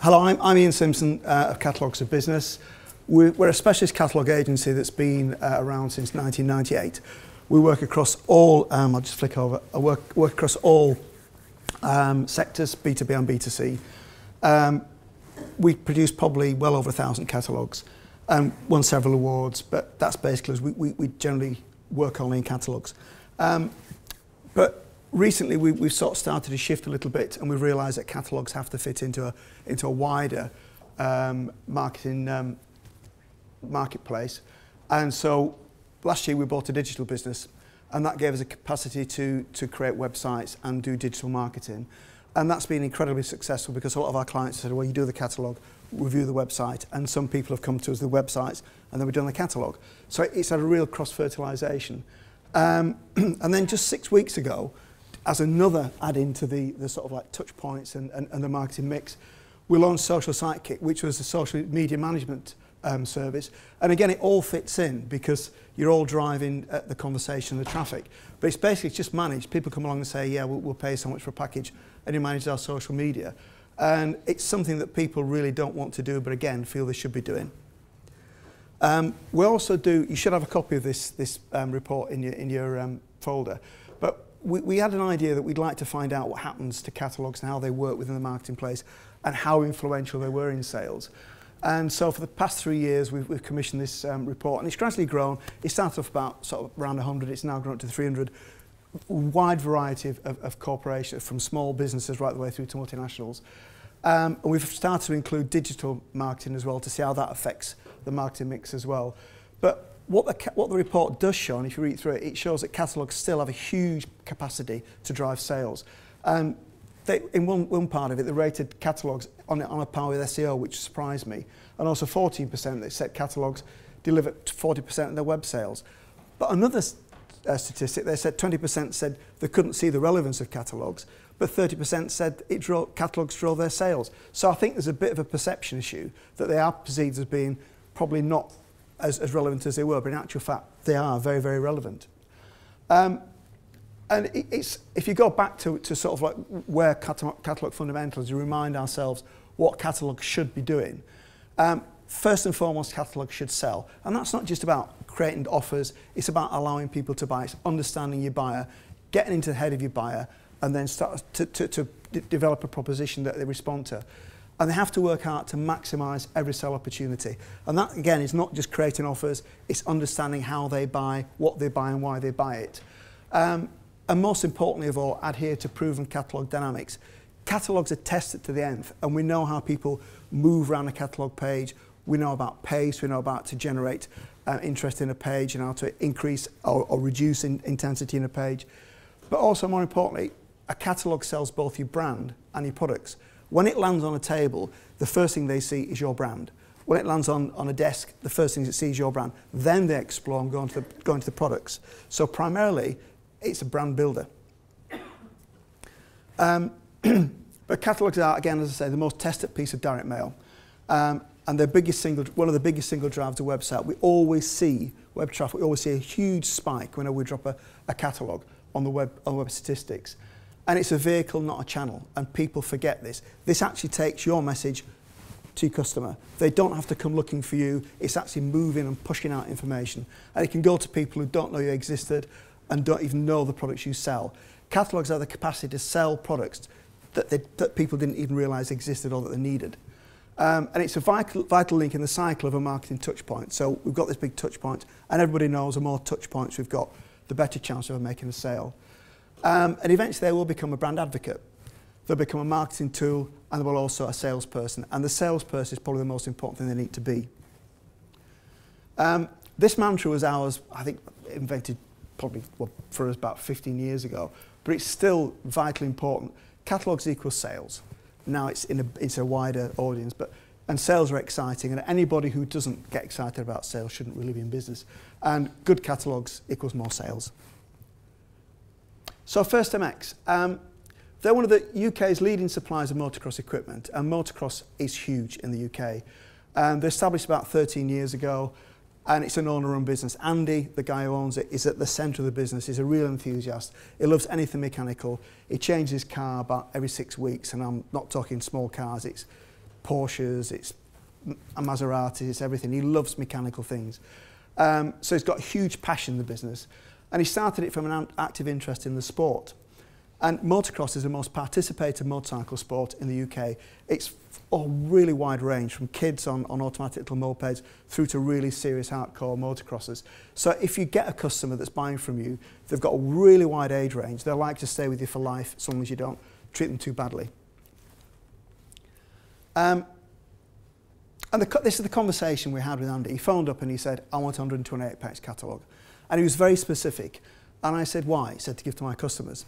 Hello, I'm Ian Simpson of Catalogues of Business. We're a specialist catalogue agency that's been around since 1998. We work across all, I'll just flick over, I work across all sectors, B2B and B2C. We produce probably well over 1,000 catalogues and won several awards, but that's basically as we generally work only in catalogues. But recently we've sort of started to shift a little bit, and we've realised that catalogues have to fit into a wider marketplace. And so last year we bought a digital business, and that gave us a capacity to create websites and do digital marketing. And that's been incredibly successful because a lot of our clients said, well, you do the catalogue, review the website, and some people have come to us with websites, and then we've done the catalogue. So it's had a real cross-fertilisation. And then just 6 weeks ago, as another add-in to the sort of like touch points and the marketing mix, we launched Social Sidekick, which was a social media management service. And again, it all fits in because you're all driving the conversation, the traffic. But it's basically just managed. People come along and say, yeah, we'll pay so much for a package, and you manage our social media. And it's something that people really don't want to do, but again, feel they should be doing. We also do, you should have a copy of this report in your folder, but we had an idea that we'd like to find out what happens to catalogues and how they work within the marketplace and how influential they were in sales. And so for the past 3 years, we've commissioned this report, and it's gradually grown. It started off about sort of around 100, it's now grown up to 300. Wide variety of corporations, from small businesses right the way through to multinationals. And we've started to include digital marketing as well to see how that affects the marketing mix as well. But what the report does show, and if you read through it, it shows that catalogues still have a huge capacity to drive sales. And in one part of it, they rated catalogues on a par with SEO, which surprised me. And also 14% they said catalogues deliver 40% of their web sales. But another statistic, they said 20% said they couldn't see the relevance of catalogues, but 30% said catalogues drove their sales. So I think there's a bit of a perception issue that they are perceived as being probably not as relevant as they were, but in actual fact, they are very, very relevant. And if you go back to sort of like where Catalogue Fundamentals, you remind ourselves what catalogues should be doing. First and foremost, catalogues should sell. And that's not just about creating offers, it's about allowing people to buy. It's understanding your buyer, getting into the head of your buyer, and then start to develop a proposition that they respond to. And they have to work hard to maximise every sale opportunity. And that, again, is not just creating offers, it's understanding how they buy, what they buy and why they buy it. And most importantly of all, adhere to proven catalogue dynamics. Catalogues are tested to the nth, and we know how people move around a catalogue page. We know about pace, we know about to generate interest in a page and how to increase or reduce intensity in a page. But also, more importantly, a catalogue sells both your brand and your products. When it lands on a table, the first thing they see is your brand. When it lands on a desk, the first thing it sees is your brand. Then they explore and go into the products. So primarily, it's a brand builder. But catalogues are, again, as I say, the most tested piece of direct mail. And one of the biggest single drives of website. We always see web traffic, we always see a huge spike whenever we drop a catalogue on the web statistics. And it's a vehicle, not a channel. And people forget this. This actually takes your message to your customer. They don't have to come looking for you. It's actually moving and pushing out information. And it can go to people who don't know you existed and don't even know the products you sell. Catalogues have the capacity to sell products that people didn't even realise existed or that they needed. And it's a vital link in the cycle of a marketing touch point. So we've got this big touch point, and everybody knows the more touch points we've got, the better chance of making a sale. And eventually they will become a brand advocate. They'll become a marketing tool, and they will also a salesperson. And the salesperson is probably the most important thing they need to be. This mantra was ours, I think, invented probably for us about 15 years ago, but it's still vitally important. Catalogues equals sales. Now it's a wider audience, and sales are exciting, and anybody who doesn't get excited about sales shouldn't really be in business. And good catalogues equals more sales. So first, Imax. They're one of the UK's leading suppliers of motocross equipment, and motocross is huge in the UK. They established about 13 years ago, and it's an owner-run business. Andy, the guy who owns it, is at the centre of the business. He's a real enthusiast. He loves anything mechanical. He changes his car about every 6 weeks, and I'm not talking small cars. It's Porsches, it's Maseratis, it's everything. He loves mechanical things. So he's got a huge passion in the business. And he started it from an active interest in the sport. And motocross is the most participated motorcycle sport in the UK. It's a really wide range, from kids on automatic little mopeds through to really serious hardcore motocrossers. So if you get a customer that's buying from you, they've got a really wide age range. They'll like to stay with you for life, as long as you don't treat them too badly. And this is the conversation we had with Andy. He phoned up and he said, I want a 128-page catalogue. And he was very specific. And I said, why? He said, to give to my customers.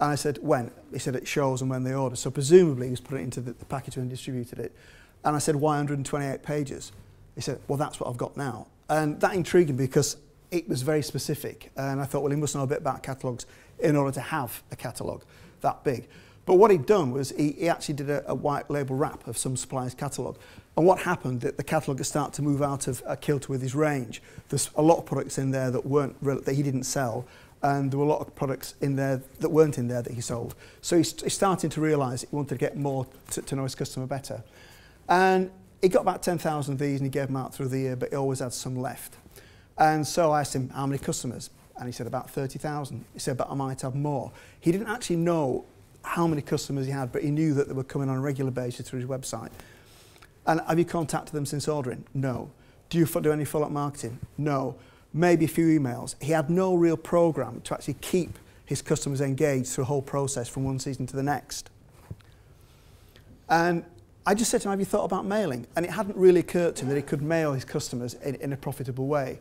And I said, when? He said, it shows and when they order. So presumably he was putting it into the package and distributed it. And I said, why 128 pages? He said, well, that's what I've got now. And that intrigued me because it was very specific. And I thought, well, he must know a bit about catalogues in order to have a catalogue that big. But what he'd done was he actually did a white label wrap of some suppliers' catalogue. And what happened, that the catalogue had started to move out of kilter with his range. There's a lot of products in there that he didn't sell. And there were a lot of products in there that weren't in there that he sold. So he's starting to realise he wanted to get more to know his customer better. And he got about 10,000 of these and he gave them out through the year, but he always had some left. And so I asked him, how many customers? And he said, about 30,000. He said, but I might have more. He didn't actually know how many customers he had, but he knew that they were coming on a regular basis through his website. And have you contacted them since ordering? No. Do you do any follow-up marketing? No. Maybe a few emails. He had no real program to actually keep his customers engaged through a whole process from one season to the next. And I just said to him, have you thought about mailing? And it hadn't really occurred to him that he could mail his customers in a profitable way.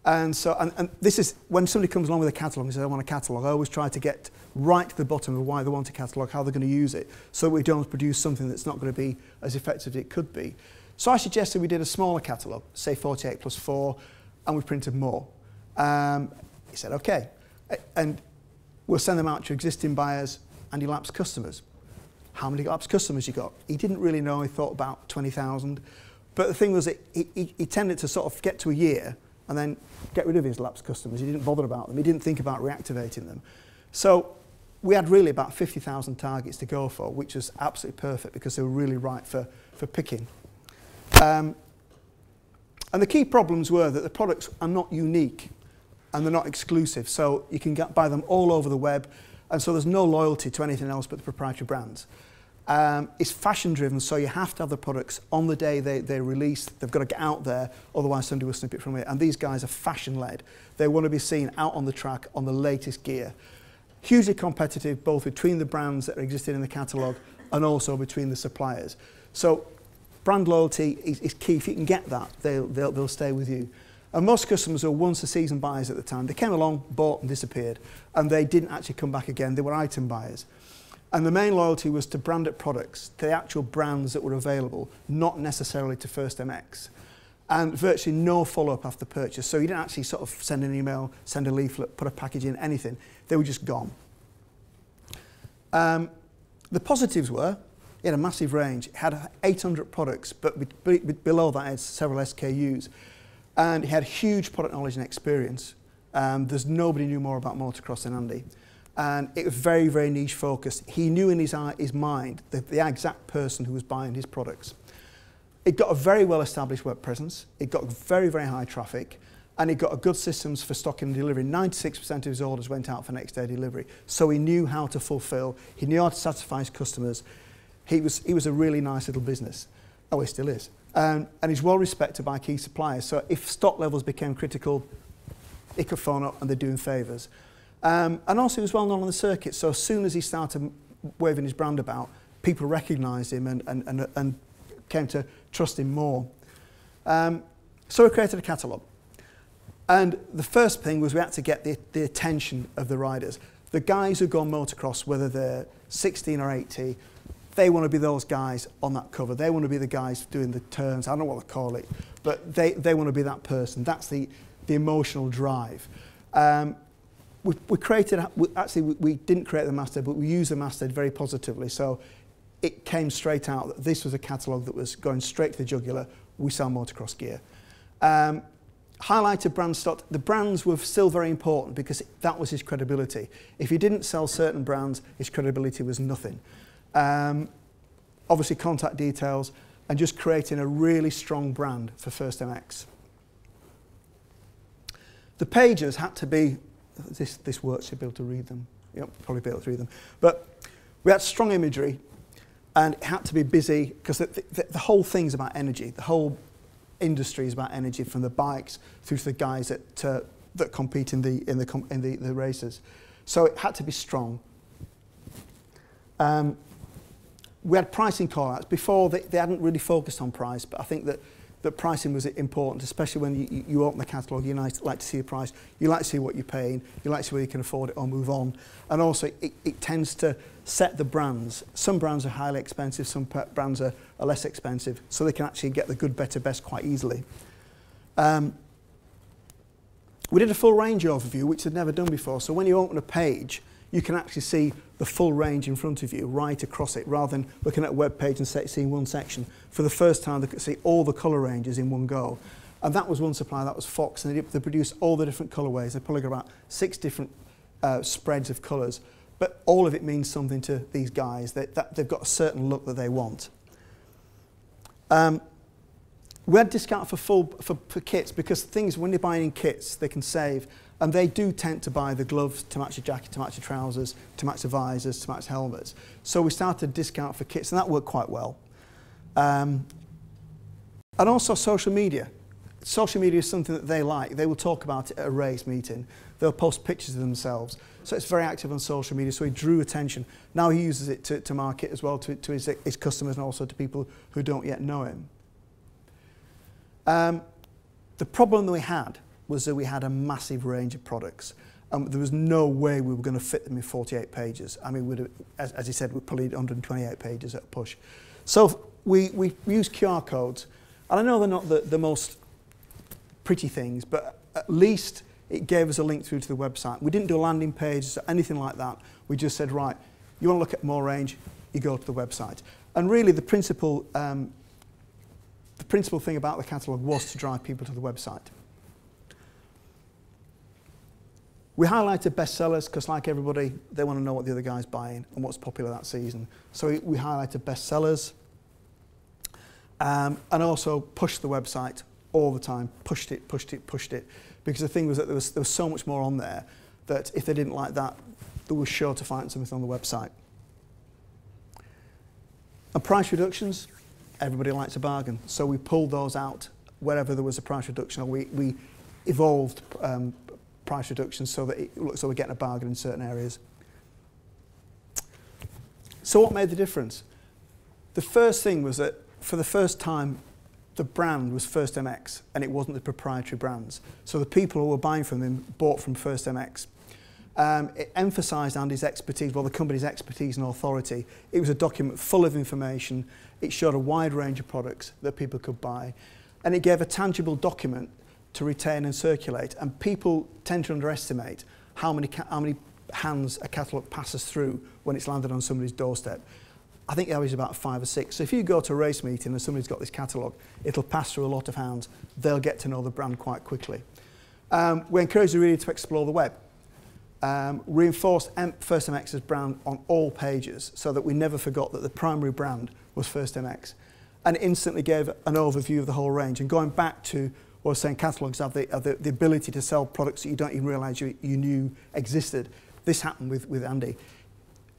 And so, and this is, when somebody comes along with a catalogue and says, I want a catalogue, I always try to get right to the bottom of why they want a catalogue, how they're going to use it, so that we don't produce something that's not going to be as effective as it could be. So I suggested we did a smaller catalogue, say 48 plus 4, and we printed more. He said, okay. And we'll send them out to existing buyers and your lapsed customers. How many lapsed customers you got? He didn't really know. He thought about 20,000. But the thing was, he tended to sort of get to a year and then get rid of his lapsed customers. He didn't bother about them. He didn't think about reactivating them. So we had really about 50,000 targets to go for, which was absolutely perfect because they were really right for picking. And the key problems were that the products are not unique and they're not exclusive. So you can buy them all over the web. And so there's no loyalty to anything else but the proprietary brands. It's fashion driven, so you have to have the products on the day they release. They've got to get out there, otherwise somebody will snip it from it. And these guys are fashion led. They want to be seen out on the track on the latest gear. Hugely competitive, both between the brands that are existing in the catalogue and also between the suppliers. So brand loyalty is key. If you can get that, they'll stay with you. And most customers were once a season buyers at the time. They came along, bought and disappeared, and they didn't actually come back again. They were item buyers. And the main loyalty was to branded products, to the actual brands that were available, not necessarily to First MX. And virtually no follow-up after purchase. So you didn't actually sort of send an email, send a leaflet, put a package in, anything. They were just gone. The positives were, it had a massive range. It had 800 products, but below that it had several SKUs. And he had huge product knowledge and experience. There's nobody knew more about motocross than Andy. And it was very, very niche focused. He knew in his mind the exact person who was buying his products. It got a very well established web presence. It got very, very high traffic. And it got a good systems for stocking and delivery. 96% of his orders went out for next day delivery. So he knew how to fulfill. He knew how to satisfy his customers. He was a really nice little business. Oh, he still is. And he's well respected by key suppliers. So if stock levels became critical, he could phone up and they're doing favours. And also he was well known on the circuit. So as soon as he started waving his brand about, people recognised him and came to trust him more. So we created a catalogue. And the first thing was we had to get the attention of the riders. The guys who go on motocross, whether they're 16 or 80, they want to be those guys on that cover. They want to be the guys doing the turns. I don't know what they call it, but they want to be that person. That's the emotional drive. We didn't create the masthead, but we used the masthead very positively. So it came straight out that this was a catalogue that was going straight to the jugular. We sell motocross gear. Highlighted brand stock. The brands were still very important because that was his credibility. If he didn't sell certain brands, his credibility was nothing. Obviously contact details, and just creating a really strong brand for First MX. The pages had to be, this works, you'll be able to read them. You'll probably be able to read them. But we had strong imagery, and it had to be busy, because the whole thing's about energy. The whole industry is about energy, from the bikes through to the guys that compete in the races. So it had to be strong. We had pricing call-outs. Before, they hadn't really focused on price, but I think that pricing was important, especially when you open the catalogue. You like to see the price, you like to see what you're paying, you like to see whether you can afford it or move on. And also, it tends to set the brands. Some brands are highly expensive, some brands are less expensive, so they can actually get the good, better, best quite easily. We did a full range overview, which I'd never done before. So when you open a page, you can actually see the full range in front of you, right across it, rather than looking at a web page and seeing one section. For the first time, they could see all the colour ranges in one go. And that was one supplier, that was Fox, and they produced all the different colourways. They probably got about 6 different spreads of colours, but all of it means something to these guys. That they've got a certain look that they want. We had discount for kits, because things, when they're buying in kits, they can save. And they do tend to buy the gloves to match the jacket, to match the trousers, to match the visors, to match helmets. So we started discount for kits, and that worked quite well. And also social media. Social media is something that they like. They will talk about it at a race meeting. They'll post pictures of themselves. So it's very active on social media, so he drew attention. Now he uses it to market as well to his customers, and also to people who don't yet know him. The problem that we had was that we had a massive range of products. There was no way we were going to fit them in 48 pages. I mean, as he said, we probably did 128 pages at a push. So we used QR codes. And I know they're not the most pretty things, but at least it gave us a link through to the website. We didn't do a landing page or anything like that. We just said, right, you want to look at more range, you go to the website. And really the principal thing about the catalogue was to drive people to the website. We highlighted bestsellers, because like everybody, they want to know what the other guy's buying and what's popular that season. So we highlighted bestsellers, and also pushed the website all the time, pushed it, because the thing was that there was so much more on there that if they didn't like that, they were sure to find something on the website. And price reductions, everybody likes a bargain, so we pulled those out wherever there was a price reduction, or we evolved price reductions so that it looks like we're getting a bargain in certain areas. So what made the difference? The first thing was that for the first time, the brand was First MX, and it wasn't the proprietary brands. So the people who were buying from them bought from First MX. It emphasised Andy's expertise, well, the company's expertise and authority. It was a document full of information. It showed a wide range of products that people could buy, and it gave a tangible document to retain and circulate. And people tend to underestimate how many hands a catalogue passes through when it's landed on somebody's doorstep. I think the average is about 5 or 6. So if you go to a race meeting and somebody's got this catalogue, it'll pass through a lot of hands. They'll get to know the brand quite quickly. We encourage the reader to explore the web. Reinforced First MX's brand on all pages, so that we never forgot that the primary brand was First MX. And it instantly gave an overview of the whole range. And going back to what I was saying, catalogues have the ability to sell products that you don't even realise you knew existed. This happened with Andy.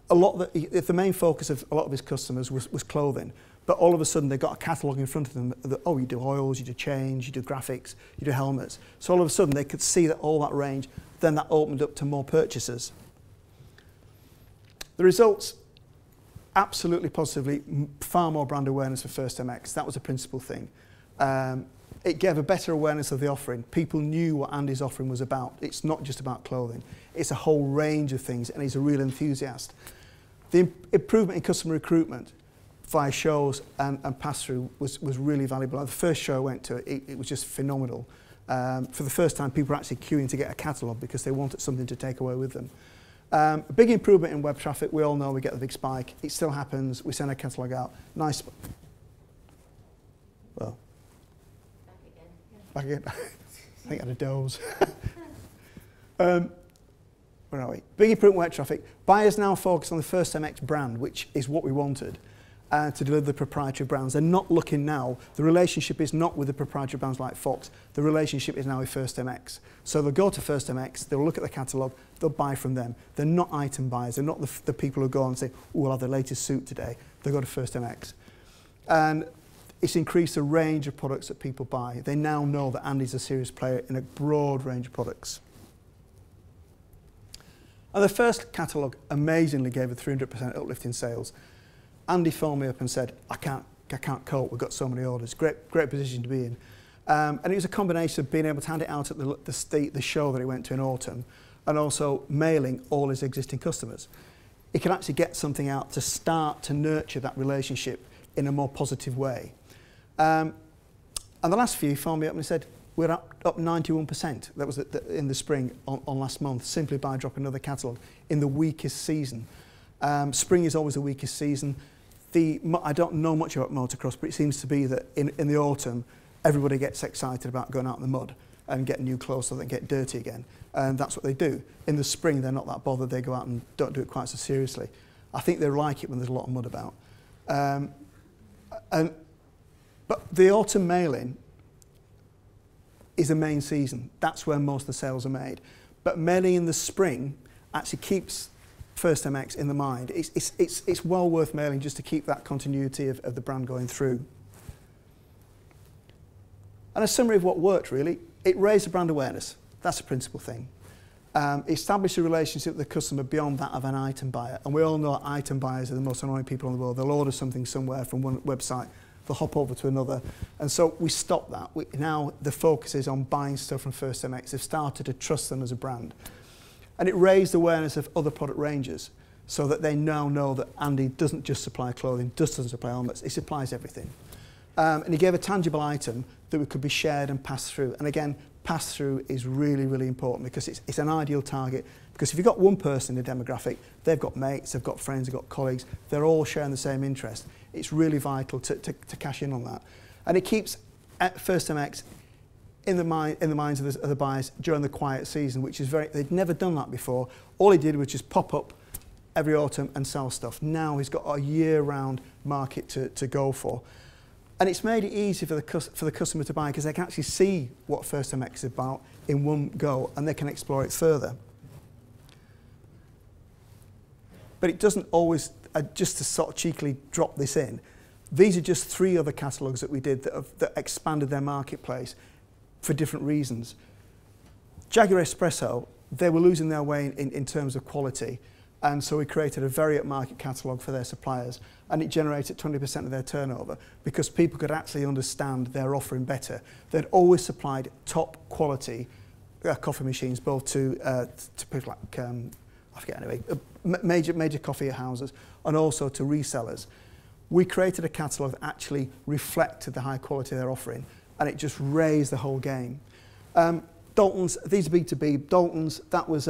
The main focus of a lot of his customers was clothing, but all of a sudden they got a catalogue in front of them that, oh, you do oils, you do chains, you do graphics, you do helmets. So all of a sudden they could see that all that range, then that opened up to more purchases. The results, absolutely positively, far more brand awareness for First MX. That was a principal thing. It gave a better awareness of the offering. People knew what Andy's offering was about. It's not just about clothing. It's a whole range of things, and he's a real enthusiast. The improvement in customer recruitment via shows and pass-through was really valuable. The first show I went to, it was just phenomenal. For the first time, people were actually queuing to get a catalogue because they wanted something to take away with them. A big improvement in web traffic. We all know we get the big spike. It still happens. We send a catalogue out. Nice. Well. Back again. I think I had a doze. Where are we? Big improvement in web traffic. Buyers now focus on the First MX brand, which is what we wanted. to deliver the proprietary brands. They're not looking now. The relationship is not with the proprietary brands like Fox. The relationship is now with First MX. So they'll go to First MX, they'll look at the catalogue, they'll buy from them. They're not item buyers. They're not the people who go and say, oh, we'll have the latest suit today. They go to First MX. And it's increased the range of products that people buy. They now know that Andy's a serious player in a broad range of products. And the first catalogue amazingly gave a 300% uplift in sales. Andy phoned me up and said, I can't cope, we've got so many orders. Great position to be in. And it was a combination of being able to hand it out at the show that he went to in autumn, and also mailing all his existing customers. He can actually get something out to start to nurture that relationship in a more positive way. And the last few, he phoned me up and he said, we're up 91%. That was in the spring on last month, simply by dropping another catalogue in the weakest season. Spring is always the weakest season. I don't know much about motocross, but it seems to be that in the autumn, everybody gets excited about going out in the mud and getting new clothes so they get dirty again. And that's what they do. In the spring, they're not that bothered. They go out and don't do it quite so seriously. I think they like it when there's a lot of mud about. But the autumn mailing is the main season. That's where most of the sales are made. But mailing in the spring actually keeps First MX in the mind. It's well worth mailing just to keep that continuity of the brand going through. And a summary of what worked really, it raised the brand awareness. That's a principal thing. Establish a relationship with the customer beyond that of an item buyer. And we all know item buyers are the most annoying people in the world. They'll order something somewhere from one website, they'll hop over to another. And so we stopped that. Now the focus is on buying stuff from First MX. They've started to trust them as a brand. And it raised awareness of other product ranges so that they now know that Andy doesn't just supply clothing, doesn't supply helmets, he supplies everything. And he gave a tangible item that could be shared and passed through. And again, pass through is really, really important because it's an ideal target. Because if you've got one person in a demographic, they've got mates, they've got friends, they've got colleagues, they're all sharing the same interest. It's really vital to cash in on that. And it keeps First MX in the minds of the buyers during the quiet season, which is they'd never done that before. All he did was just pop up every autumn and sell stuff. Now he's got a year-round market to go for. And it's made it easy for the customer to buy because they can actually see what First MX is about in one go and they can explore it further. But it doesn't always, just to sort of cheekily drop this in, these are just 3 other catalogues that we did that expanded their marketplace for different reasons. Jaguar Espresso, they were losing their way in terms of quality, and so we created a very upmarket catalogue for their suppliers, and it generated 20% of their turnover because people could actually understand their offering better. They'd always supplied top quality coffee machines, both to people like, I forget anyway, major coffee houses, and also to resellers. We created a catalogue that actually reflected the high quality they're offering, and it just raised the whole game. Dalton's, these are B2B. Dalton's, that was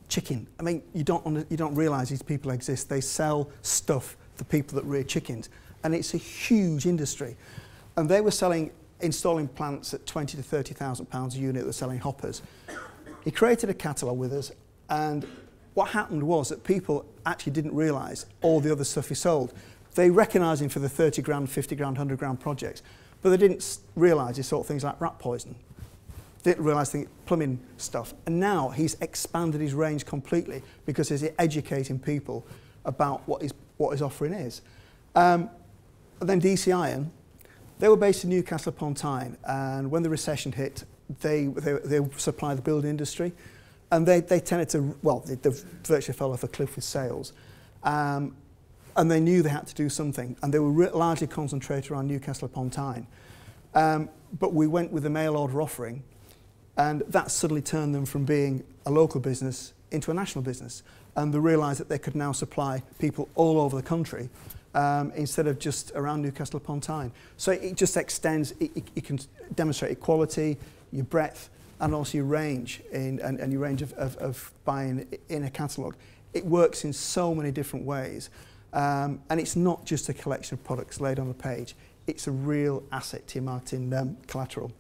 chicken. I mean, you don't realise these people exist. They sell stuff to people that rear chickens, and it's a huge industry. And they were installing plants at £20,000 to £30,000 a unit. They were selling hoppers. He created a catalogue with us, and what happened was that people actually didn't realise all the other stuff he sold. They recognised him for the 30 grand, 50 grand, 100 grand projects, but they didn't realise he sold things like rat poison. They didn't realise plumbing stuff. And now he's expanded his range completely because he's educating people about what his offering is. And then DC Iron, they were based in Newcastle upon Tyne, and when the recession hit, they supply the building industry, and they tended to, well, they virtually fell off a cliff with sales. And they knew they had to do something, and they were largely concentrated around Newcastle upon Tyne. But we went with a mail order offering, and that suddenly turned them from being a local business into a national business. And they realised that they could now supply people all over the country instead of just around Newcastle upon Tyne. So it just extends, you can demonstrate your quality, your breadth, and also your range and your range of buying in a catalogue. It works in so many different ways. And it's not just a collection of products laid on the page. It's a real asset to your marketing collateral.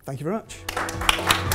Thank you very much.